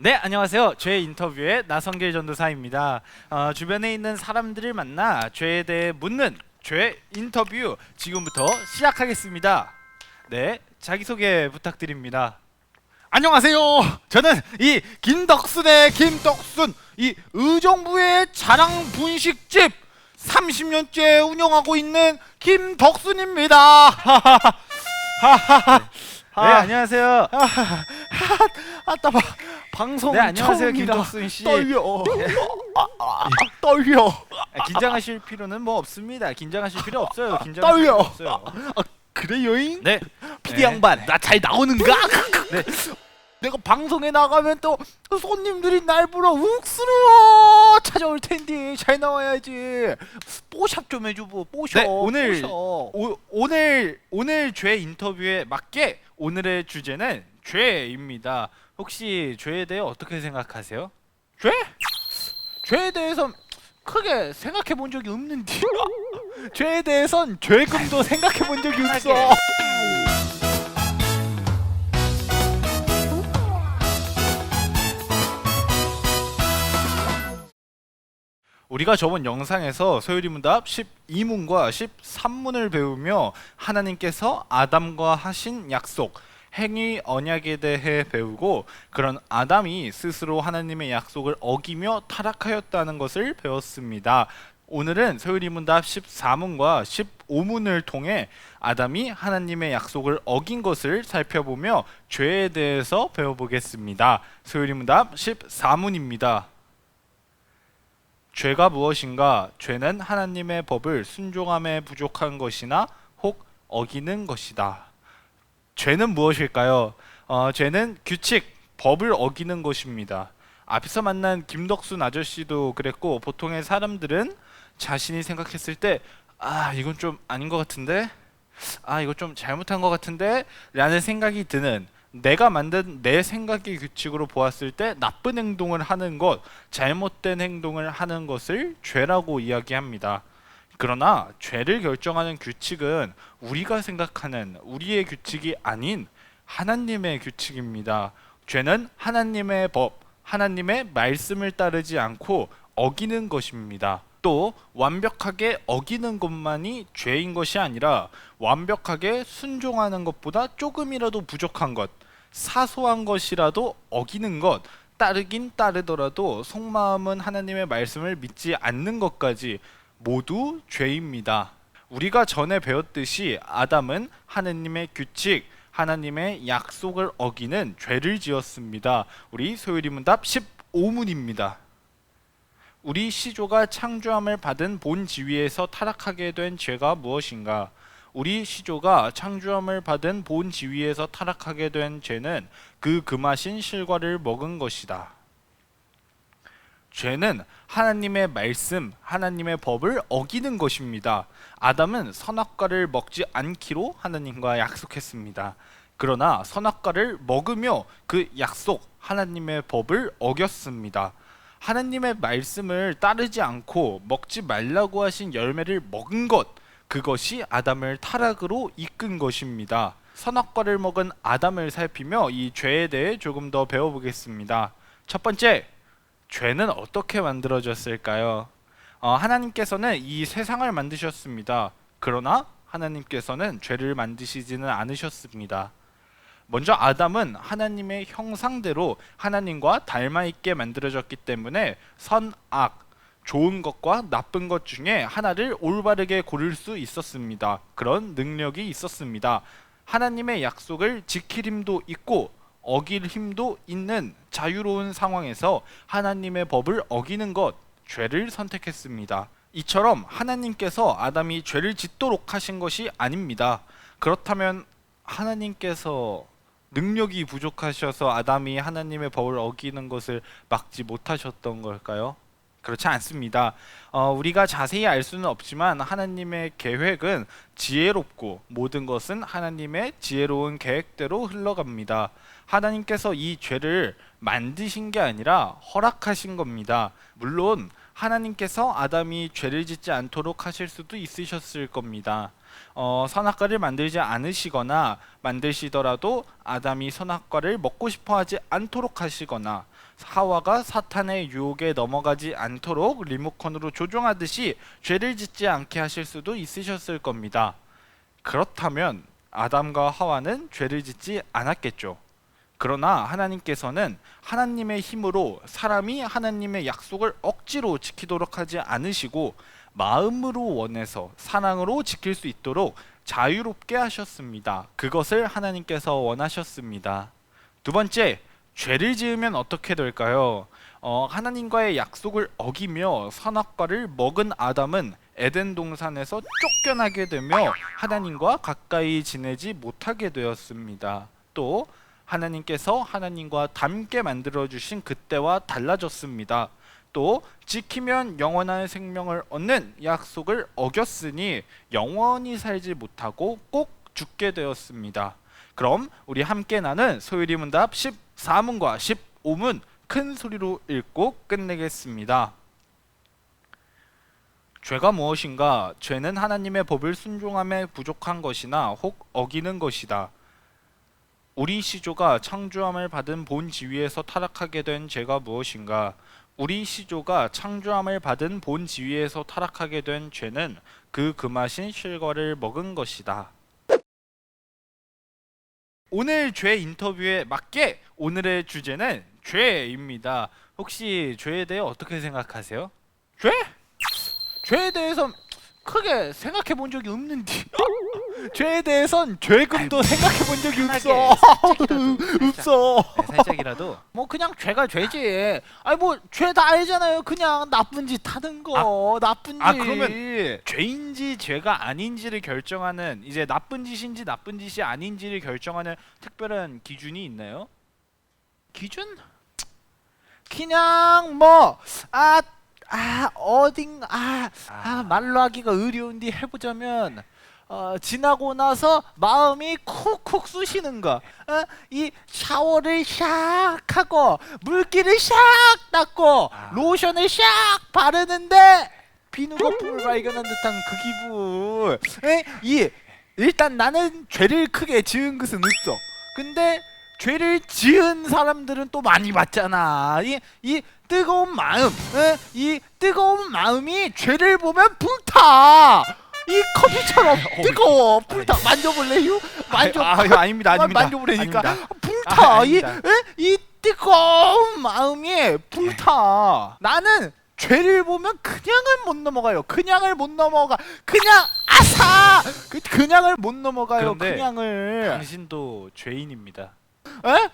네, 안녕하세요. 죄 인터뷰의 나성길 전도사입니다. 주변에 있는 사람들을 만나 죄에 대해 묻는 죄 인터뷰 지금부터 시작하겠습니다. 네, 자기소개 부탁드립니다. 안녕하세요. 저는 이 김덕순의 김덕순, 이 의정부의 자랑 분식집 30년째 운영하고 있는 김덕순입니다. 네, 안녕하세요. 아따 방송 네, 안녕하세요. 처음이라 김덕순 씨. 떨려. 떨려. 긴장하실 필요는 뭐 없습니다. 긴장하실 필요 없어요. 긴장하실 떨려. 필요 없어요. 그래요잉? 네, PD 양반, 나 잘 나오는가? 네. 내가 방송에 나가면 또 손님들이 날 보러 욱스러 찾아올 텐데 잘 나와야지. 뽀샵 좀 해줘, 뽀샵. 네, 오늘 뽀샵. 오늘 죄 인터뷰에 맞게 오늘의 주제는 죄입니다. 혹시 죄에 대해 어떻게 생각하세요? 죄? 죄에 대해선 크게 생각해 본 적이 없는데. 죄에 대해선 죄금도 생각해 본 적이 없어. 우리가 저번 영상에서 소요리문답 12문과 13문을 배우며 하나님께서 아담과 하신 약속, 행위 언약에 대해 배우고 그런 아담이 스스로 하나님의 약속을 어기며 타락하였다는 것을 배웠습니다. 오늘은 소요리문답 14문과 15문을 통해 아담이 하나님의 약속을 어긴 것을 살펴보며 죄에 대해서 배워보겠습니다. 소요리문답 14문입니다. 죄가 무엇인가? 죄는 하나님의 법을 순종함에 부족한 것이나 혹 어기는 것이다. 죄는 무엇일까요? 죄는 규칙, 법을 어기는 것입니다. 앞에서 만난 김덕순 아저씨도 그랬고 보통의 사람들은 자신이 생각했을 때 이건 좀 아닌 것 같은데? 이거 좀 잘못한 것 같은데? 라는 생각이 드는 내가 만든 내 생각의 규칙으로 보았을 때 나쁜 행동을 하는 것, 잘못된 행동을 하는 것을 죄라고 이야기합니다. 그러나 죄를 결정하는 규칙은 우리가 생각하는 우리의 규칙이 아닌 하나님의 규칙입니다. 죄는 하나님의 법, 하나님의 말씀을 따르지 않고 어기는 것입니다. 또 완벽하게 어기는 것만이 죄인 것이 아니라 완벽하게 순종하는 것보다 조금이라도 부족한 것, 사소한 것이라도 어기는 것, 따르긴 따르더라도 속마음은 하나님의 말씀을 믿지 않는 것까지 모두 죄입니다. 우리가 전에 배웠듯이 아담은 하나님의 규칙, 하나님의 약속을 어기는 죄를 지었습니다. 우리 소요리문답 15문입니다. 우리 시조가 창조함을 받은 본 지위에서 타락하게 된 죄가 무엇인가? 우리 시조가 창조함을 받은 본 지위에서 타락하게 된 죄는 그 금하신 실과를 먹은 것이다. 죄는 하나님의 말씀, 하나님의 법을 어기는 것입니다. 아담은 선악과를 먹지 않기로 하나님과 약속했습니다. 그러나 선악과를 먹으며 그 약속, 하나님의 법을 어겼습니다. 하나님의 말씀을 따르지 않고 먹지 말라고 하신 열매를 먹은 것, 그것이 아담을 타락으로 이끈 것입니다. 선악과를 먹은 아담을 살피며 이 죄에 대해 조금 더 배워보겠습니다. 첫 번째, 죄는 어떻게 만들어졌을까요? 하나님께서는 이 세상을 만드셨습니다. 그러나 하나님께서는 죄를 만드시지는 않으셨습니다. 먼저 아담은 하나님의 형상대로 하나님과 닮아있게 만들어졌기 때문에 선, 악, 좋은 것과 나쁜 것 중에 하나를 올바르게 고를 수 있었습니다. 그런 능력이 있었습니다. 하나님의 약속을 지킬 힘도 있고 어길 힘도 있는 자유로운 상황에서 하나님의 법을 어기는 것, 죄를 선택했습니다. 이처럼 하나님께서 아담이 죄를 짓도록 하신 것이 아닙니다. 그렇다면 하나님께서 능력이 부족하셔서 아담이 하나님의 법을 어기는 것을 막지 못하셨던 걸까요? 그렇지 않습니다. 우리가 자세히 알 수는 없지만 하나님의 계획은 지혜롭고 모든 것은 하나님의 지혜로운 계획대로 흘러갑니다. 하나님께서 이 죄를 만드신 게 아니라 허락하신 겁니다. 물론 하나님께서 아담이 죄를 짓지 않도록 하실 수도 있으셨을 겁니다. 선악과를 만들지 않으시거나 만드시더라도 아담이 선악과를 먹고 싶어 하지 않도록 하시거나 하와가 사탄의 유혹에 넘어가지 않도록 리모컨으로 조종하듯이 죄를 짓지 않게 하실 수도 있으셨을 겁니다. 그렇다면 아담과 하와는 죄를 짓지 않았겠죠. 그러나 하나님께서는 하나님의 힘으로 사람이 하나님의 약속을 억지로 지키도록 하지 않으시고 마음으로 원해서 사랑으로 지킬 수 있도록 자유롭게 하셨습니다. 그것을 하나님께서 원하셨습니다. 두 번째, 죄를 지으면 어떻게 될까요? 하나님과의 약속을 어기며 선악과를 먹은 아담은 에덴 동산에서 쫓겨나게 되며 하나님과 가까이 지내지 못하게 되었습니다. 또 하나님께서 하나님과 닮게 만들어주신 그때와 달라졌습니다. 또 지키면 영원한 생명을 얻는 약속을 어겼으니 영원히 살지 못하고 꼭 죽게 되었습니다. 그럼 우리 함께 나눈 소율이 문답 14문과 15문 큰 소리로 읽고 끝내겠습니다. 죄가 무엇인가? 죄는 하나님의 법을 순종함에 부족한 것이나 혹 어기는 것이다. 우리 시조가 창조함을 받은 본 지위에서 타락하게 된 죄가 무엇인가? 우리 시조가 창조함을 받은 본 지위에서 타락하게 된 죄는 그 금하신 실과를 먹은 것이다. 오늘 죄 인터뷰에 맞게 오늘의 주제는 죄입니다. 혹시 죄에 대해 어떻게 생각하세요? 죄? 죄에 대해서 크게 생각해 본 적이 없는데 죄에 대해선 죄금도 생각해 본 적이 없어. 없어. 살짝이라도 뭐 그냥 죄가 죄지. 아니 뭐 죄 다 알잖아요. 그냥 나쁜 짓 하는 거. 나쁜 짓. 그러면 죄인지 죄가 아닌지를 결정하는, 이제 나쁜 짓인지 나쁜 짓이 아닌지를 결정하는 특별한 기준이 있나요? 기준? 그냥 뭐 어딘가 말로 하기가 어려운데 해보자면 지나고 나서 마음이 쿡쿡 쑤시는 거, 이 샤워를 샥 하고 물기를 샥 닦고 로션을 샥 바르는데 비누 거품을 발견한 듯한 그 기분. 일단 나는 죄를 크게 지은 것은 없어. 근데 죄를 지은 사람들은 또 많이 봤잖아. 이 뜨거운 마음, 이 뜨거운 마음이 죄를 보면 불타. 이 커피처럼 뜨거워. 불타. 만져볼래요? 아닙니다. 만져보려니까 아닙니다. 불타. 아닙니다. 이 뜨거운 마음이 불타. 나는 죄를 보면 그냥을 못 넘어가요. 그냥을 못 넘어가. 그냥 그냥을 못 넘어가요. 그런데 그냥을. 당신도 죄인입니다. 에?